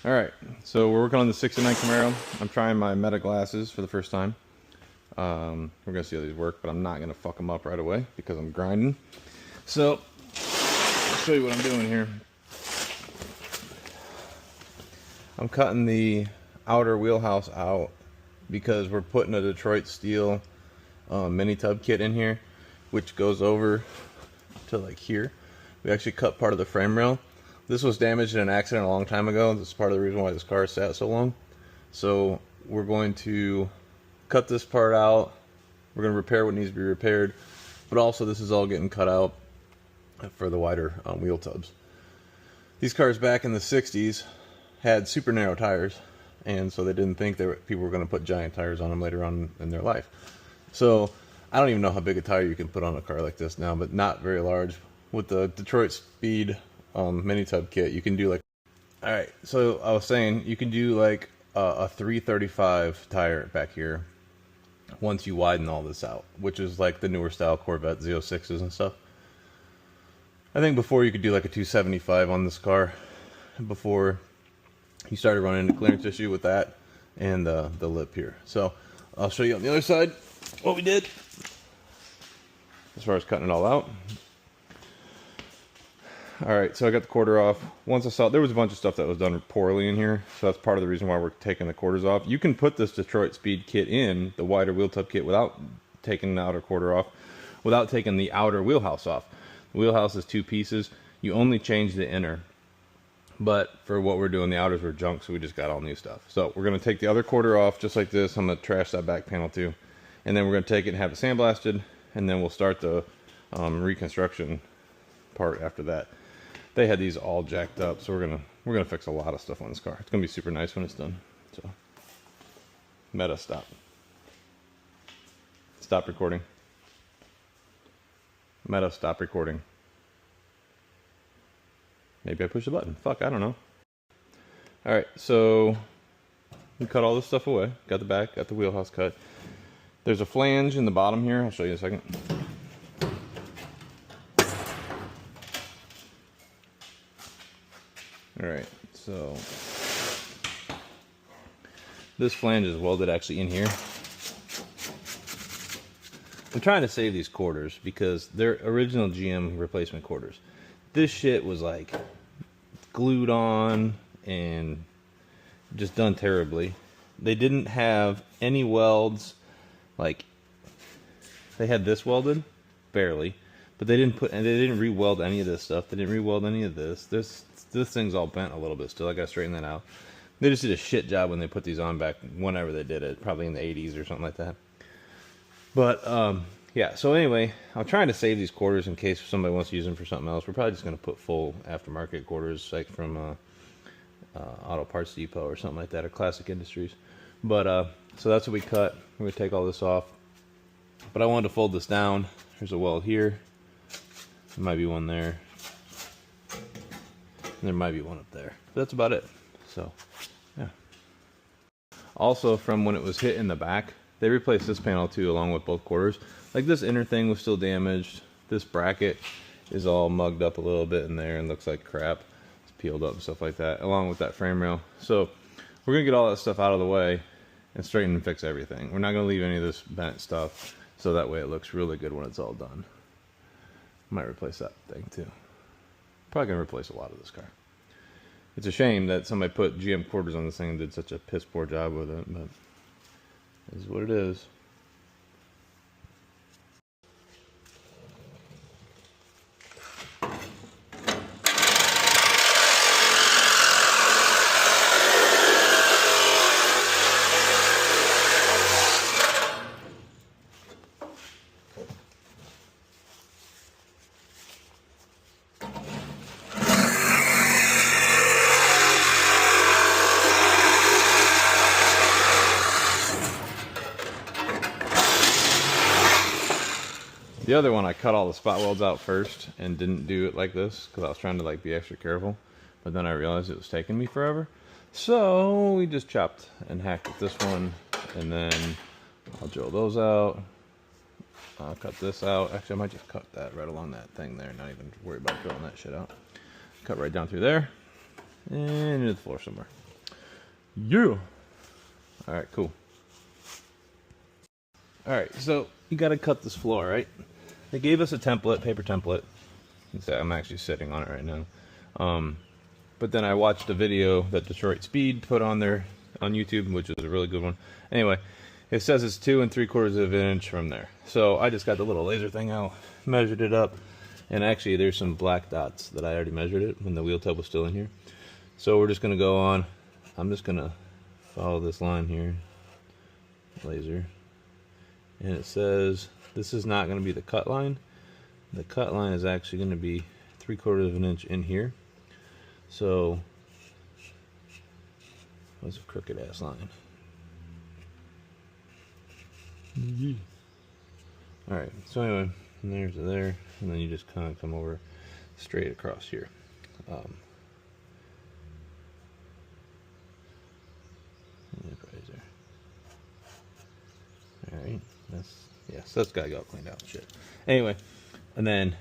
Alright, so we're working on the 69 Camaro. I'm trying my Meta glasses for the first time. We're going to see how these work, but I'm not going to fuck them up right away because I'm grinding. So, I'll show you what I'm doing here. I'm cutting the outer wheelhouse out because we're putting a Detroit steel mini tub kit in here, which goes over to like here. We actually cut part of the frame rail. This was damaged in an accident a long time ago. This is part of the reason why this car sat so long. So we're going to cut this part out. We're going to repair what needs to be repaired. But also this is all getting cut out for the wider wheel tubs. These cars back in the 60s had super narrow tires. And so they didn't think people were going to put giant tires on them later on in their life. So I don't even know how big a tire you can put on a car like this now, but not very large. With the Detroit Speed mini tub kit, you can do like, all right, so I was saying you can do like a 335 tire back here once you widen all this out, which is like the newer style Corvette Z06s and stuff. I think before you could do like a 275 on this car before you started running into clearance issue with that and the lip here. So I'll show you on the other side what we did as far as cutting it all out. Alright, so I got the quarter off. Once I saw, there was a bunch of stuff that was done poorly in here, so that's part of the reason why we're taking the quarters off. You can put this Detroit Speed kit in, the wider wheel tub kit, without taking the outer quarter off, without taking the outer wheelhouse off. The wheelhouse is two pieces. You only change the inner. But for what we're doing, the outers were junk, so we just got all new stuff. So we're going to take the other quarter off, just like this. I'm going to trash that back panel too. And then we're going to take it and have it sandblasted, and then we'll start the reconstruction part after that. They had these all jacked up, so we're gonna fix a lot of stuff on this car. It's gonna be super nice when it's done. So, Meta, stop. Stop recording. Meta, stop recording. Maybe I push the button. Fuck, I don't know. All right, so we cut all this stuff away. Got the back, got the wheelhouse cut. There's a flange in the bottom here. I'll show you in a second. Alright, so this flange is welded actually in here. I'm trying to save these quarters because they're original GM replacement quarters. This shit was like glued on and just done terribly. They didn't have any welds. Like, they had this welded, barely, but they didn't re-weld any of this stuff. They didn't re-weld any of this. This thing's all bent a little bit still. I gotta straighten that out. They just did a shit job when they put these on back whenever they did it, probably in the 80s or something like that. But yeah, so anyway, I'm trying to save these quarters in case somebody wants to use them for something else. We're probably just gonna put full aftermarket quarters, like from Auto Parts Depot or something like that, or Classic Industries. But so that's what we cut. We're gonna take all this off. But I wanted to fold this down. There's a weld here. There might be one there. And there might be one up there. But that's about it. So, yeah. Also, from when it was hit in the back, they replaced this panel too, along with both quarters. Like, this inner thing was still damaged. This bracket is all mugged up a little bit in there and looks like crap. It's peeled up and stuff like that, along with that frame rail. So, we're going to get all that stuff out of the way and straighten and fix everything. We're not going to leave any of this bent stuff, so that way it looks really good when it's all done. Might replace that thing too. Probably gonna replace a lot of this car. It's a shame that somebody put GM quarters on this thing and did such a piss poor job with it, but this is what it is. The other one, I cut all the spot welds out first and didn't do it like this because I was trying to like be extra careful. But then I realized it was taking me forever. So we just chopped and hacked at this one, and then I'll drill those out. I'll cut this out. Actually, I might just cut that right along that thing there, not even worry about drilling that shit out. Cut right down through there and into the floor somewhere. Yeah. All right, cool. All right, so you got to cut this floor, right? They gave us a template, paper template. I'm actually sitting on it right now. But then I watched a video that Detroit Speed put on there on YouTube, which is a really good one. Anyway, it says it's 2 3/4 of an inch from there. So I just got the little laser thing out, measured it up, and actually there's some black dots that I already measured it when the wheel tub was still in here. So we're just gonna go on. I'm just gonna follow this line here, laser, and it says this is not gonna be the cut line. The cut line is actually gonna be 3/4 of an inch in here. So, what's a crooked ass line? Yeah. Alright, so anyway, there's there, and then you just kind of come over straight across here. Alright, that's gotta go cleaned out and shit. Anyway, and then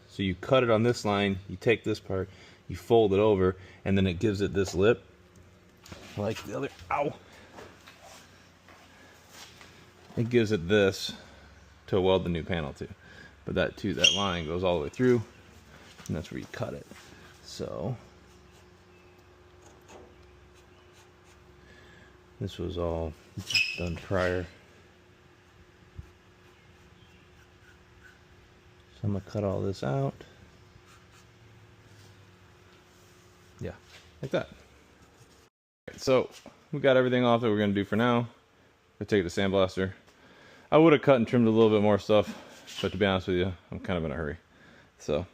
so you cut it on this line, you take this part, you fold it over, and then it gives it this lip, like the other, ow! It gives it this to weld the new panel to. But that line goes all the way through, and that's where you cut it. So, this was all done prior. I'm gonna cut all this out. Yeah, like that. Right, so we got everything off that we're gonna do for now. We'll take it to sandblaster. I would have cut and trimmed a little bit more stuff, but to be honest with you, I'm kind of in a hurry. So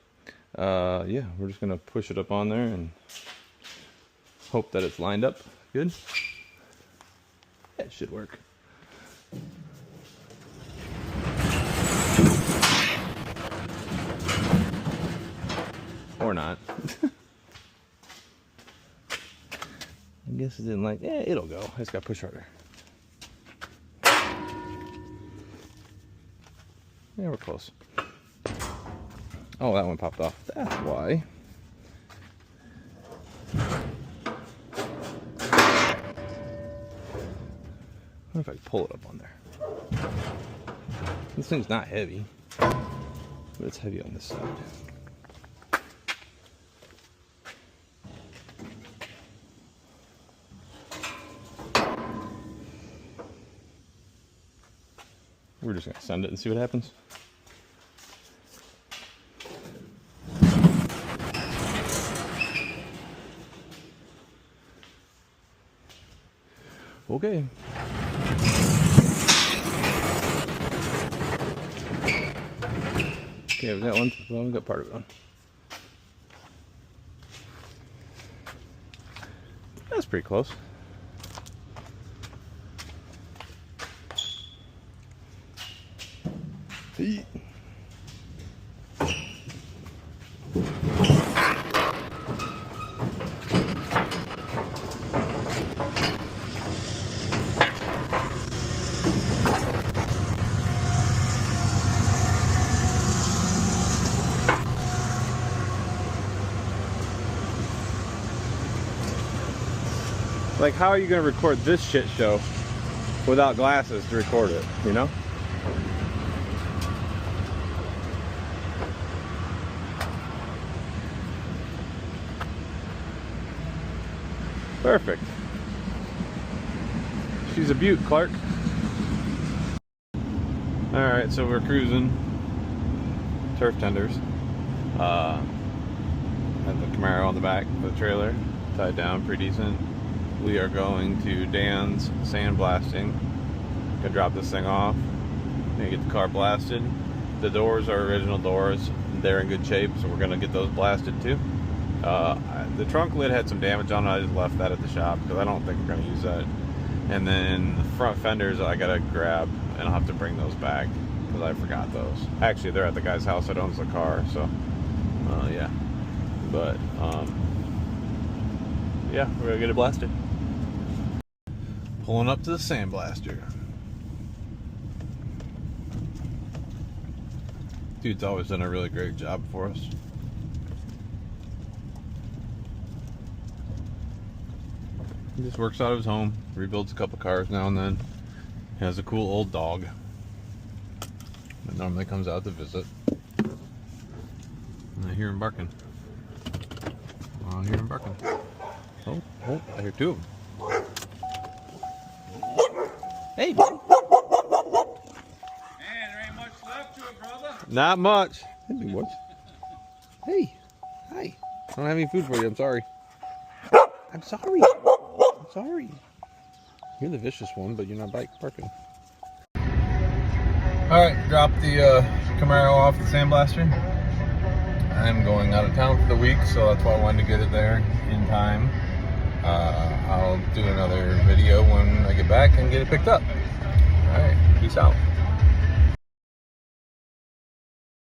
yeah, we're just gonna push it up on there and hope that it's lined up good. Yeah, it should work. Or not. I guess it didn't like, it'll go. I just gotta push harder. Yeah, we're close. Oh, that one popped off. That's why. I wonder if I can pull it up on there. This thing's not heavy, but it's heavy on this side. We're just gonna send it and see what happens. Okay. Okay, we got one. Well, we got part of it on. That's pretty close. Like, how are you going to record this shit show without glasses to record it, you know? Perfect. She's a beaut, Clark. Alright, so we're cruising. Turf tenders. Have the Camaro on the back of the trailer, tied down pretty decent. We are going to Dan's sandblasting. Gonna drop this thing off. Gonna get the car blasted. The doors are original doors. They're in good shape, so we're gonna get those blasted too. The trunk lid had some damage on it. I just left that at the shop because I don't think we're gonna use that. And then the front fenders I gotta grab, and I'll have to bring those back because I forgot those. Actually, they're at the guy's house that owns the car, so yeah. But yeah, we're gonna get it blasted. Pulling up to the sandblaster. Dude's always done a really great job for us. He just works out of his home, rebuilds a couple cars now and then. He has a cool old dog that normally comes out to visit. And I hear him barking. I hear him barking. Oh, I hear two of them. Hey, buddy. Man, there ain't much left to it, brother. Not much. Hey, big boys. Hey, hi. I don't have any food for you. I'm sorry. I'm sorry. I'm sorry. You're the vicious one, but you're not barking. Alright, dropped the Camaro off the sandblaster. I'm going out of town for the week, so that's why I wanted to get it there in time. I'll do another video when I get back and get it picked up. Alright, peace out.